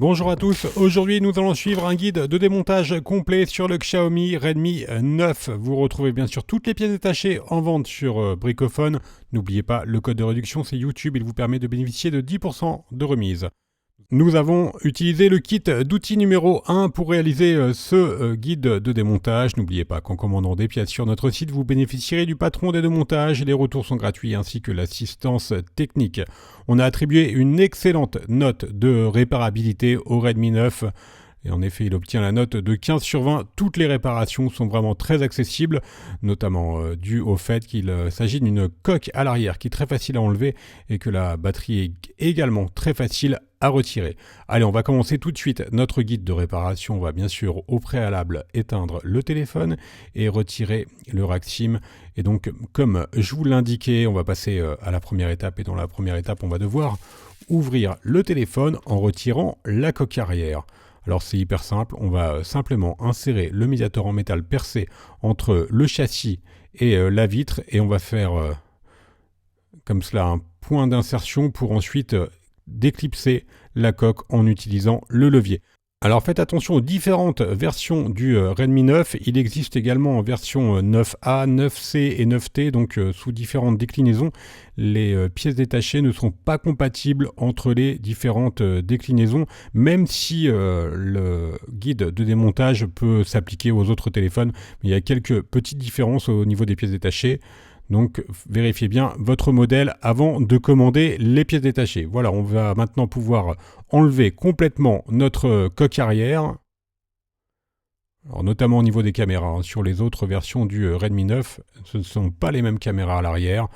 Bonjour à tous, aujourd'hui nous allons suivre un guide de démontage complet sur le Xiaomi Redmi 9. Vous retrouvez bien sûr toutes les pièces détachées en vente sur Bricophone. N'oubliez pas, le code de réduction c'est YouTube, il vous permet de bénéficier de 10% de remise. Nous avons utilisé le kit d'outils numéro 1 pour réaliser ce guide de démontage. N'oubliez pas qu'en commandant des pièces sur notre site, vous bénéficierez du patron d'aide au montage. Les retours sont gratuits ainsi que l'assistance technique. On a attribué une excellente note de réparabilité au Redmi 9. Et en effet, il obtient la note de 15 sur 20. Toutes les réparations sont vraiment très accessibles, notamment dû au fait qu'il s'agit d'une coque à l'arrière qui est très facile à enlever et que la batterie est également très facile à retirer. Allez, on va commencer tout de suite notre guide de réparation. On va bien sûr au préalable éteindre le téléphone et retirer le rack SIM. Et donc, comme je vous l'indiquais, on va passer à la première étape. Et dans la première étape, on va devoir ouvrir le téléphone en retirant la coque arrière. Alors c'est hyper simple, on va simplement insérer le médiator en métal percé entre le châssis et la vitre et on va faire comme cela un point d'insertion pour ensuite déclipser la coque en utilisant le levier. Alors faites attention aux différentes versions du Redmi 9, il existe également en version 9A, 9C et 9T, donc sous différentes déclinaisons. Les pièces détachées ne sont pas compatibles entre les différentes déclinaisons, même si le guide de démontage peut s'appliquer aux autres téléphones. Mais il y a quelques petites différences au niveau des pièces détachées. Donc vérifiez bien votre modèle avant de commander les pièces détachées. Voilà, on va maintenant pouvoir enlever complètement notre coque arrière. Alors, notamment au niveau des caméras. Sur les autres versions du Redmi 9, ce ne sont pas les mêmes caméras à l'arrière.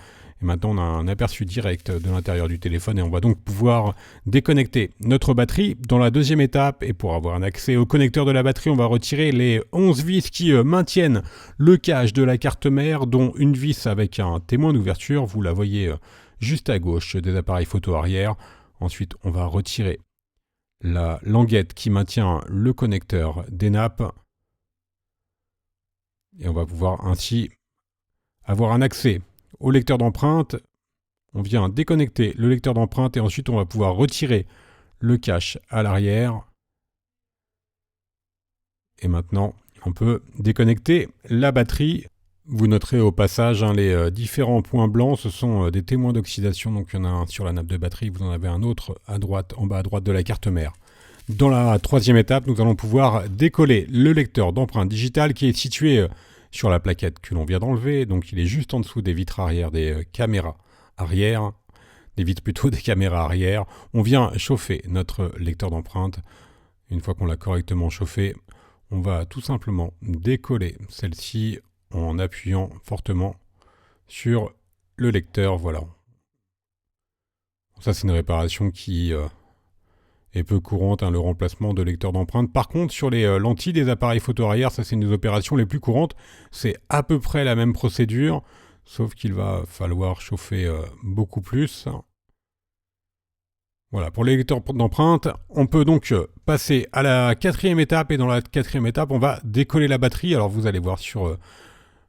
Et maintenant, on a un aperçu direct de l'intérieur du téléphone et on va donc pouvoir déconnecter notre batterie dans la deuxième étape. Et pour avoir un accès au connecteur de la batterie, on va retirer les 11 vis qui maintiennent le cache de la carte mère, dont une vis avec un témoin d'ouverture. Vous la voyez juste à gauche des appareils photo arrière. Ensuite, on va retirer la languette qui maintient le connecteur des nappes. Et on va pouvoir ainsi avoir un accès au lecteur d'empreinte. On vient déconnecter le lecteur d'empreinte et ensuite on va pouvoir retirer le cache à l'arrière. Et maintenant, on peut déconnecter la batterie. Vous noterez au passage les différents points blancs, ce sont des témoins d'oxydation. Donc il y en a un sur la nappe de batterie, vous en avez un autre à droite, en bas à droite de la carte mère. Dans la troisième étape, nous allons pouvoir décoller le lecteur d'empreinte digitale qui est situé sur la plaquette que l'on vient d'enlever. Donc il est juste en dessous des vitres arrière des caméras arrière, des vitres plutôt des caméras arrière. On vient chauffer notre lecteur d'empreinte. Une fois qu'on l'a correctement chauffé, on va tout simplement décoller celle-ci en appuyant fortement sur le lecteur. Voilà. Ça, c'est une réparation qui est peu courante, le remplacement de lecteurs d'empreinte. Par contre, sur les lentilles des appareils photo arrière, ça c'est une des opérations les plus courantes. C'est à peu près la même procédure, sauf qu'il va falloir chauffer beaucoup plus. Voilà, pour les lecteurs d'empreinte, on peut donc passer à la quatrième étape. Et dans la quatrième étape, on va décoller la batterie. Alors vous allez voir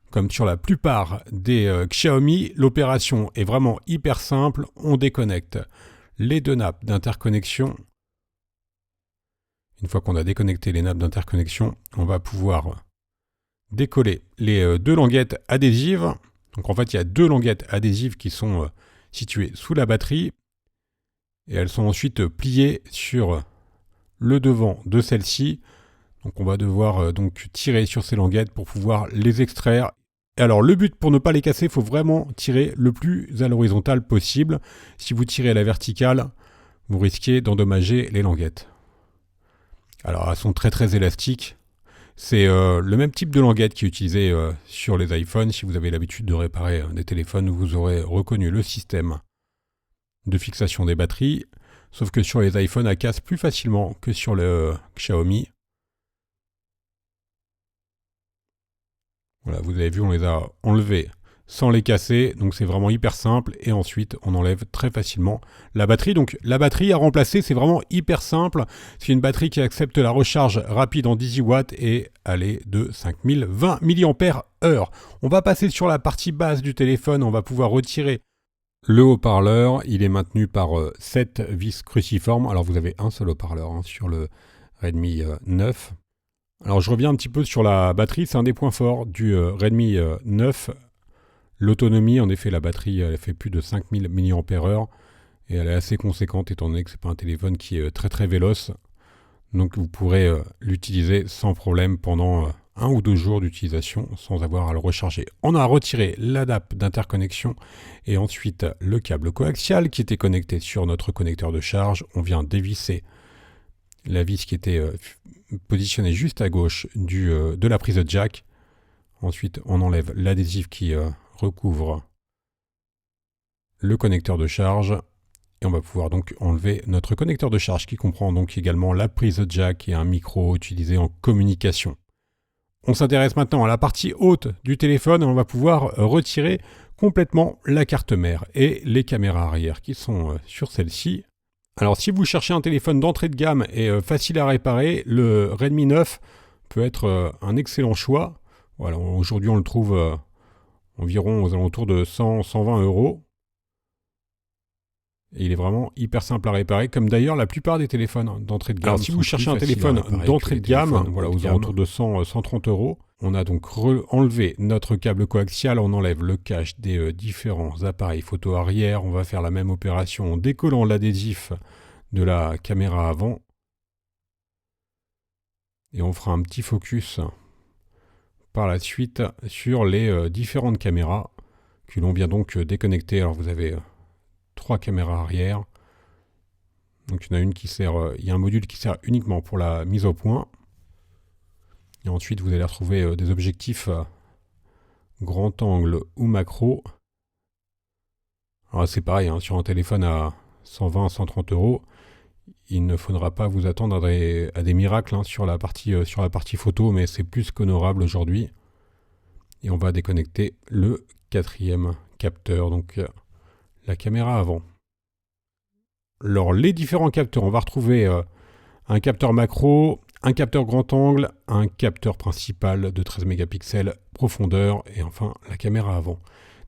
comme sur la plupart des Xiaomi, l'opération est vraiment hyper simple. On déconnecte les deux nappes d'interconnexion. Une fois qu'on a déconnecté les nappes d'interconnexion, on va pouvoir décoller les deux languettes adhésives. Donc en fait, il y a deux languettes adhésives qui sont situées sous la batterie. Et elles sont ensuite pliées sur le devant de celle-ci. Donc on va devoir donc tirer sur ces languettes pour pouvoir les extraire. Et alors le but pour ne pas les casser, il faut vraiment tirer le plus à l'horizontale possible. Si vous tirez à la verticale, vous risquez d'endommager les languettes. Alors elles sont très très élastiques. C'est le même type de languette qui est utilisé sur les iPhones. Si vous avez l'habitude de réparer des téléphones, vous aurez reconnu le système de fixation des batteries. Sauf que sur les iPhones, elles cassent plus facilement que sur le Xiaomi. Voilà, vous avez vu, on les a enlevées sans les casser, donc c'est vraiment hyper simple. Et ensuite, on enlève très facilement la batterie. Donc la batterie à remplacer, c'est vraiment hyper simple. C'est une batterie qui accepte la recharge rapide en 18 watts et elle est de 5020 mAh. On va passer sur la partie basse du téléphone, on va pouvoir retirer Le haut-parleur, il est maintenu par 7 vis cruciformes. Alors vous avez un seul haut-parleur sur le Redmi 9. Alors je reviens un petit peu sur la batterie, c'est un des points forts du Redmi 9. L'autonomie, en effet, la batterie, elle fait plus de 5000 mAh et elle est assez conséquente étant donné que c'est pas un téléphone qui est très très véloce. Donc vous pourrez l'utiliser sans problème pendant 1 ou 2 jours d'utilisation sans avoir à le recharger. On a retiré l'adapte d'interconnexion et ensuite le câble coaxial qui était connecté sur notre connecteur de charge. On vient dévisser la vis qui était positionnée juste à gauche de la prise de jack. Ensuite, on enlève l'adhésif qui recouvre le connecteur de charge. Et on va pouvoir donc enlever notre connecteur de charge qui comprend donc également la prise jack et un micro utilisé en communication. On s'intéresse maintenant à la partie haute du téléphone et on va pouvoir retirer complètement la carte mère et les caméras arrière qui sont sur celle-ci. Alors si vous cherchez un téléphone d'entrée de gamme et facile à réparer, le Redmi 9 peut être un excellent choix. Voilà, aujourd'hui on le trouve environ aux alentours de 100-120 euros. Et il est vraiment hyper simple à réparer, comme d'ailleurs la plupart des téléphones d'entrée de gamme. Alors si vous cherchez un téléphone d'entrée de gamme, voilà, aux alentours de 100-130 euros, on a donc enlevé notre câble coaxial, on enlève le cache des différents appareils photo arrière, on va faire la même opération en décollant l'adhésif de la caméra avant. Et on fera un petit focus par la suite sur les différentes caméras que l'on vient donc déconnecter. Alors vous avez 3 caméras arrière. Donc il y en a une qui sert, il y a un module qui sert uniquement pour la mise au point. Et ensuite vous allez retrouver des objectifs grand angle ou macro. Alors c'est pareil, sur un téléphone à 120-130 euros, il ne faudra pas vous attendre à des miracles sur la partie photo, mais c'est plus qu'honorable aujourd'hui. Et on va déconnecter le 4e capteur, donc la caméra avant. Alors les différents capteurs, on va retrouver un capteur macro, un capteur grand angle, un capteur principal de 13 mégapixels profondeur et enfin la caméra avant.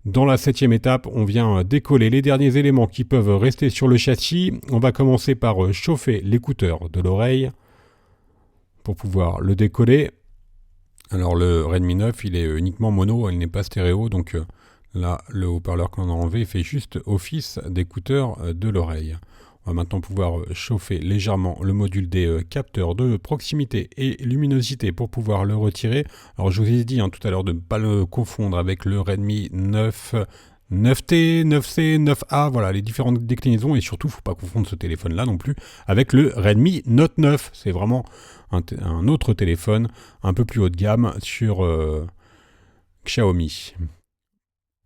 Dans la 7e étape, on vient décoller les derniers éléments qui peuvent rester sur le châssis. On va commencer par chauffer l'écouteur de l'oreille pour pouvoir le décoller. Alors le Redmi 9, il est uniquement mono, il n'est pas stéréo, donc là, le haut-parleur qu'on a enlevé fait juste office d'écouteur de l'oreille. On va maintenant pouvoir chauffer légèrement le module des capteurs de proximité et luminosité pour pouvoir le retirer. Alors je vous ai dit tout à l'heure de ne pas le confondre avec le Redmi 9, 9T, 9C, 9A, voilà les différentes déclinaisons et surtout il ne faut pas confondre ce téléphone-là non plus avec le Redmi Note 9. C'est vraiment un autre téléphone un peu plus haut de gamme sur Xiaomi.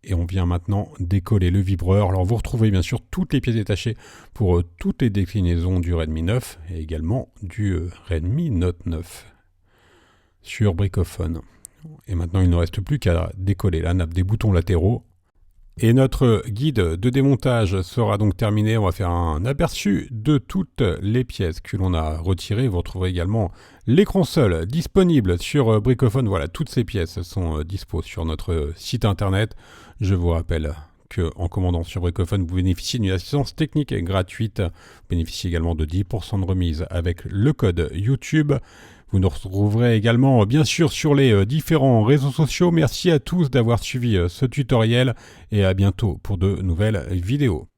Et on vient maintenant décoller le vibreur. Alors vous retrouvez bien sûr toutes les pièces détachées pour toutes les déclinaisons du Redmi 9 et également du Redmi Note 9 sur Bricophone. Et maintenant il ne reste plus qu'à décoller la nappe des boutons latéraux. Et notre guide de démontage sera donc terminé. On va faire un aperçu de toutes les pièces que l'on a retirées. Vous retrouverez également l'écran seul disponible sur Bricophone. Voilà, toutes ces pièces sont dispo sur notre site internet. Je vous rappelle qu'en commandant sur Bricophone, vous bénéficiez d'une assistance technique gratuite. Vous bénéficiez également de 10% de remise avec le code YouTube. Vous nous retrouverez également bien sûr sur les différents réseaux sociaux. Merci à tous d'avoir suivi ce tutoriel et à bientôt pour de nouvelles vidéos.